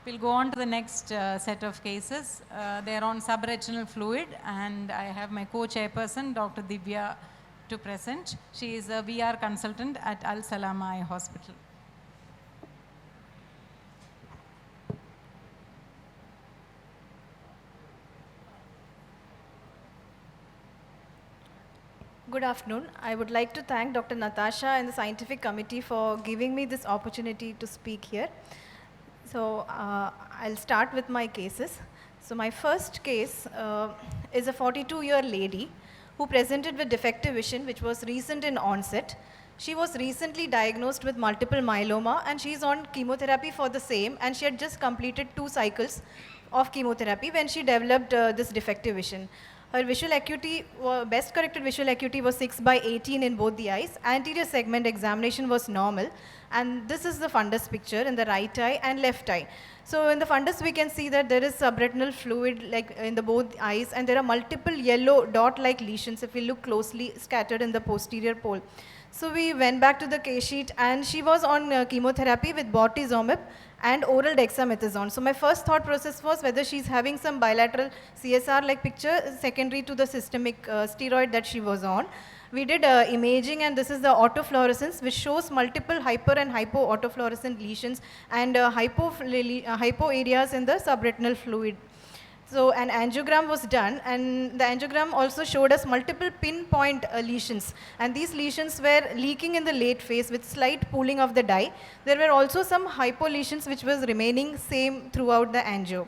We'll go on to the next set of cases. They're on subretinal fluid, and I have my co-chairperson, Dr. Divya, to present. She is a VR consultant at Al Salama Eye Hospital. Good afternoon. I would like to thank Dr. Natasha and the scientific committee for giving me this opportunity to speak here. So I'll start with my cases. So my first case is a 42-year lady who presented with defective vision, which was recent in onset. She was recently diagnosed with multiple myeloma, and she's on chemotherapy for the same, and she had just completed 2 cycles of chemotherapy when she developed this defective vision. Her visual acuity, best corrected visual acuity was 6/18 in both the eyes. Anterior segment examination was normal. And this is the fundus picture in the right eye and left eye. So in the fundus, we can see that there is subretinal fluid like in the both eyes, and there are multiple yellow dot-like lesions, if we look closely, scattered in the posterior pole. So we went back to the case sheet, and she was on chemotherapy with bortezomib and oral dexamethasone. So my first thought process was whether she's having some bilateral CSR-like picture secondary to the systemic steroid that she was on. We did imaging, and this is the autofluorescence, which shows multiple hyper and hypo-autofluorescent lesions and hypo areas in the subretinal fluid. So an angiogram was done, and the angiogram also showed us multiple pinpoint lesions. And these lesions were leaking in the late phase with slight pooling of the dye. There were also some hypo lesions which was remaining same throughout the angio.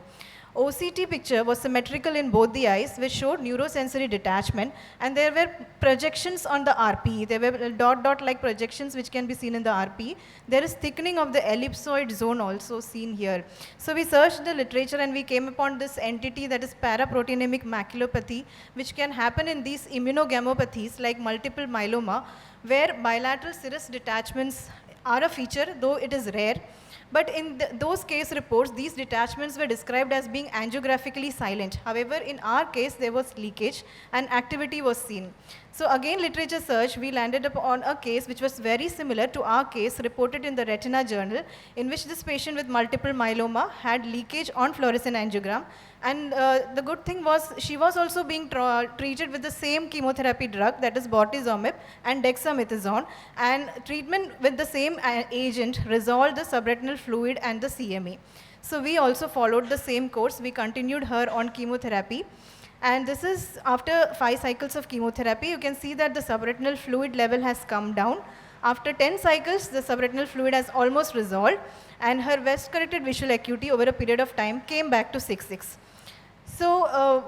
OCT picture was symmetrical in both the eyes, which showed neurosensory detachment, and there were projections on the RPE. There were dot-like projections which can be seen in the RPE. There is thickening of the ellipsoid zone also seen here. So we searched the literature, and we came upon this entity that is paraproteinemic maculopathy, which can happen in these immunogammopathies like multiple myeloma, where bilateral serous detachments are a feature, though it is rare. But in those case reports, these detachments were described as being angiographically silent. However, in our case, there was leakage and activity was seen. So again, literature search, we landed upon a case which was very similar to our case reported in the Retina journal, in which this patient with multiple myeloma had leakage on fluorescent angiogram. And the good thing was she was also being treated with the same chemotherapy drug, that is bortezomib and dexamethasone, and treatment with the same agent resolved the subretinal fluid and the CME. So we also followed the same course. We continued her on chemotherapy. And this is after 5 cycles of chemotherapy. You can see that the subretinal fluid level has come down. After 10 cycles, the subretinal fluid has almost resolved, and her best corrected visual acuity over a period of time came back to 6/6. So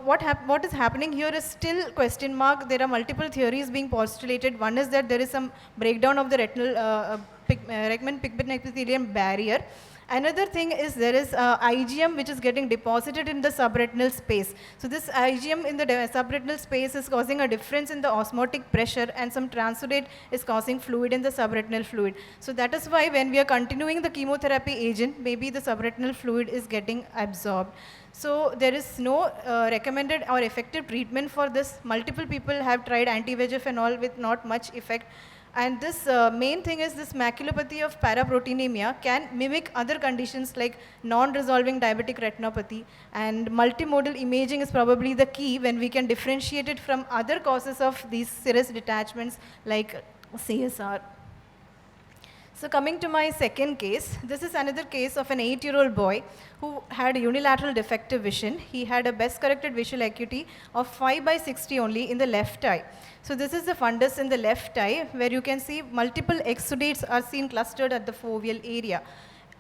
what is happening here is still question mark. There are multiple theories being postulated. One is that there is some breakdown of the retinal Rekman pigment epithelium barrier. Another thing is there is IgM which is getting deposited in the subretinal space. So this IgM in the subretinal space is causing a difference in the osmotic pressure, and some transudate is causing fluid in the subretinal fluid. So that is why when we are continuing the chemotherapy agent, maybe the subretinal fluid is getting absorbed. So there is no recommended or effective treatment for this. Multiple people have tried anti-VEGF and all with not much effect. And this main thing is this maculopathy of paraproteinemia can mimic other conditions like non-resolving diabetic retinopathy, and multimodal imaging is probably the key when we can differentiate it from other causes of these serous detachments like CSR. So coming to my second case, this is another case of an 8-year-old boy who had unilateral defective vision. He had a best corrected visual acuity of 5/60 only in the left eye. So this is the fundus in the left eye, where you can see multiple exudates are seen clustered at the foveal area.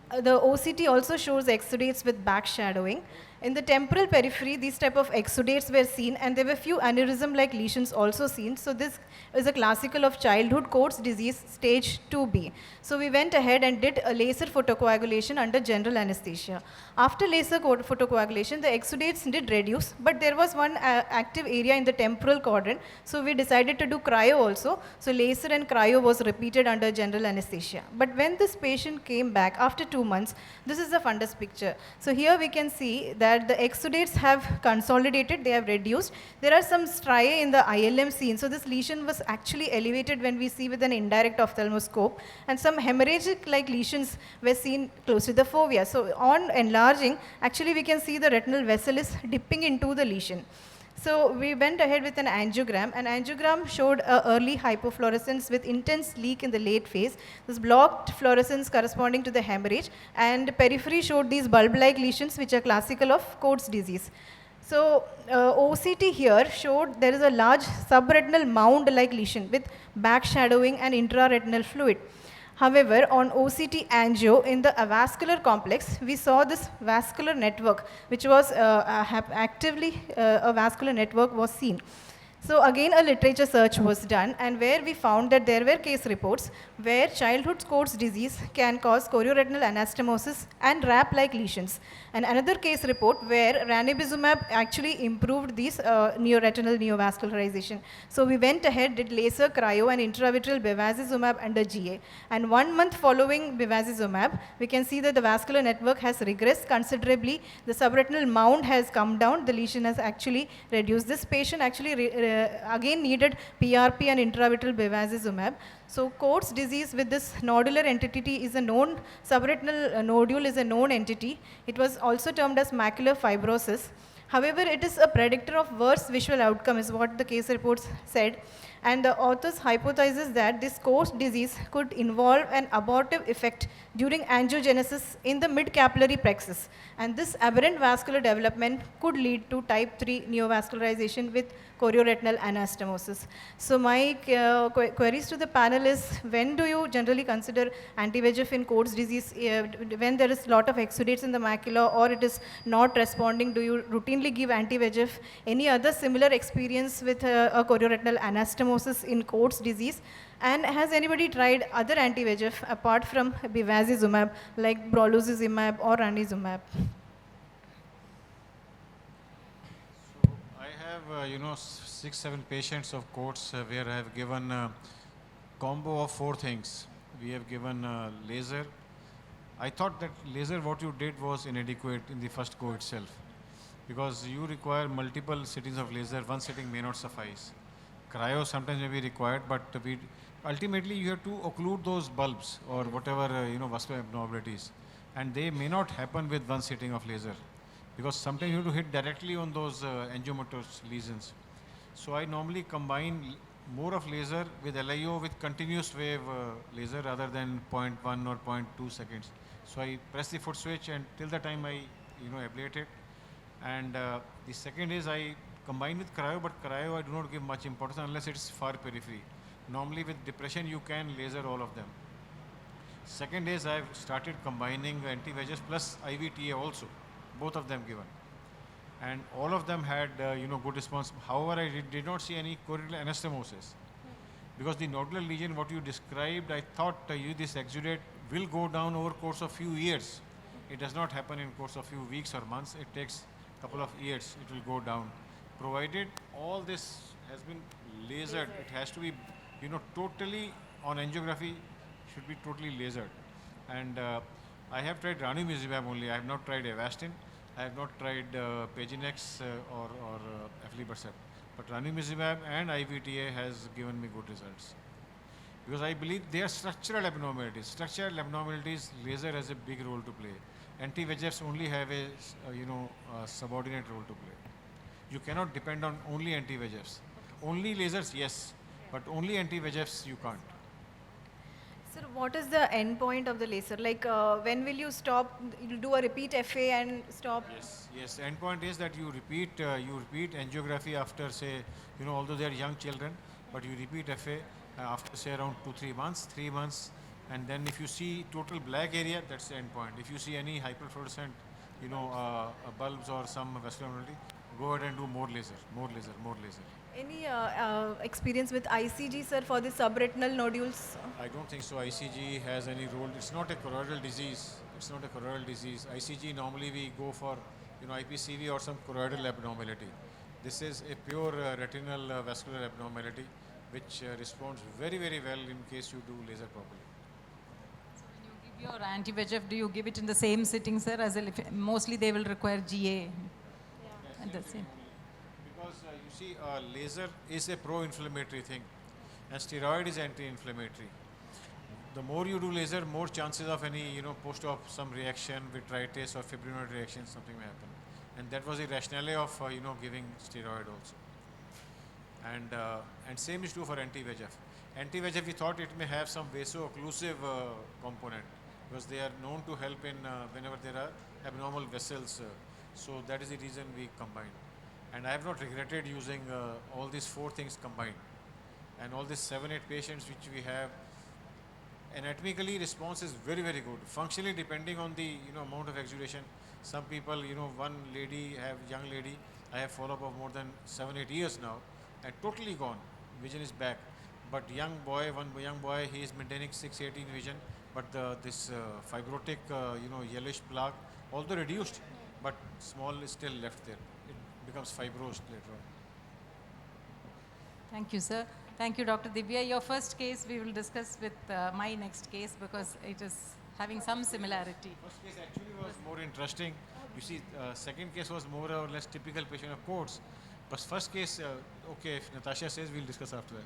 The OCT also shows exudates with back shadowing. In the temporal periphery, these type of exudates were seen, and there were few aneurysm-like lesions also seen. So this is a classical of childhood Coats disease stage 2B. So we went ahead and did a laser photocoagulation under general anesthesia. After laser photocoagulation, the exudates did reduce, but there was one active area in the temporal quadrant. So we decided to do cryo also. So laser and cryo was repeated under general anesthesia. But when this patient came back after 2 months, this is the fundus picture. So here we can see that that the exudates have consolidated, they have reduced. There are some striae in the ILM seen. So this lesion was actually elevated when we see with an indirect ophthalmoscope, and some hemorrhagic-like lesions were seen close to the fovea. So on enlarging, actually we can see the retinal vessel is dipping into the lesion. So we went ahead with an angiogram. An angiogram showed early hypofluorescence with intense leak in the late phase. This blocked fluorescence corresponding to the hemorrhage, and periphery showed these bulb-like lesions which are classical of Coats disease. So OCT here showed there is a large subretinal mound-like lesion with backshadowing and intraretinal fluid. However, on OCT angio in the avascular complex, we saw this vascular network, which was actively a vascular network was seen. So again, a literature search was done, and where we found that there were case reports where childhood Coats disease can cause chorioretinal anastomosis and wrap-like lesions. And another case report where ranibizumab actually improved these neoretinal neovascularization. So we went ahead, did laser, cryo, and intravitreal bevacizumab under GA. And 1 month following bevacizumab, we can see that the vascular network has regressed considerably. The subretinal mound has come down. The lesion has actually reduced. This patient actually again needed PRP and intravitreal bevacizumab. So Coats disease with this nodular entity is a known, subretinal nodule is a known entity. It was also termed as macular fibrosis. However, it is a predictor of worse visual outcome is what the case reports said. And the authors hypothesizes that this Coats disease could involve an abortive effect during angiogenesis in the mid-capillary plexus. And this aberrant vascular development could lead to type 3 neovascularization with chorioretinal anastomosis. So my queries to the panel is, when do you generally consider anti-VEGF in Coats disease? When there is a lot of exudates in the macula or it is not responding, do you routinely give anti-VEGF? Any other similar experience with a chorioretinal anastomosis in Coats disease? And has anybody tried other anti-VEGF apart from bevacizumab like brolucizumab or ranibizumab? I have, 6-7 patients of Coats where I have given a combo of 4 things. We have given laser. I thought that laser, what you did was inadequate in the first go itself, because you require multiple sittings of laser. One sitting may not suffice. Cryo sometimes may be required, but ultimately you have to occlude those bulbs or whatever, vascular abnormalities, and they may not happen with one sitting of laser, because sometimes you have to hit directly on those angiomatous lesions. So I normally combine more of laser with LIO with continuous wave laser rather than 0.1 or 0.2 seconds. So I press the foot switch and till the time I ablate it. And the second is I combine with cryo, but cryo I do not give much importance unless it's far periphery. Normally with depression you can laser all of them. Second is I've started combining anti-VEGF plus IVTA also, both of them given. And all of them had good response. However, I did not see any chorioretinal anastomosis. Because the nodular lesion, what you described, I thought this exudate will go down over course of few years. It does not happen in course of few weeks or months. It takes a couple of years, it will go down. Provided all this has been lasered, it has to be, totally on angiography, should be totally lasered. And I have tried ranibizumab only. I have not tried Avastin. I have not tried Paginex or aflibercept. But ranibizumab and IVTA has given me good results. Because I believe they are structural abnormalities. Structural abnormalities, laser has a big role to play. Anti-VEGFs only have a subordinate role to play. You cannot depend on only anti-VEGFs. Only lasers, yes, but only anti-VEGFs you can't. Sir, what is the end point of the laser? Like when will you stop, you do a repeat FA and stop? Yes, end point is that you repeat angiography after, say, although they are young children, but you repeat FA after, say, around 2-3 months, 3 months, and then if you see total black area, that's the end point. If you see any hyperfluorescent, bulbs or some vascular abnormality, go ahead and do more laser. Any experience with ICG, sir, for the subretinal nodules? I don't think so. ICG has any role. It's not a choroidal disease. ICG normally we go for, IPCV or some choroidal abnormality. This is a pure retinal vascular abnormality, which responds very, very well in case you do laser properly. So when you give Your anti-VEGF, do you give it in the same sitting, sir, as mostly they will require GA at the same? Because you see, laser is a pro-inflammatory thing, and steroid is anti-inflammatory. The more you do laser, more chances of any, post-op some reaction, vitritis or fibrinoid reaction, something may happen. And that was the rationale of, giving steroid also. And same is true for anti-VEGF. Anti-VEGF, we thought it may have some vaso-occlusive component, because they are known to help in whenever there are abnormal vessels. So that is the reason we combined. And I have not regretted using all these 4 things combined. And all these 7-8 patients which we have, anatomically response is very, very good. Functionally, depending on the amount of exudation, some people, one young lady, I have follow-up of more than 7-8 years now, and totally gone. Vision is back. But one young boy, he is maintaining 6/18 vision, but this fibrotic, yellowish plaque, although reduced, but small is still left there. It becomes fibrosed later on. Thank you, sir. Thank you, Dr. Divya. Your first case we will discuss with my next case because it is having some similarity. First case actually was more interesting. You see, second case was more or less typical patient of courts. But first case, okay, if Natasha says, we'll discuss after that.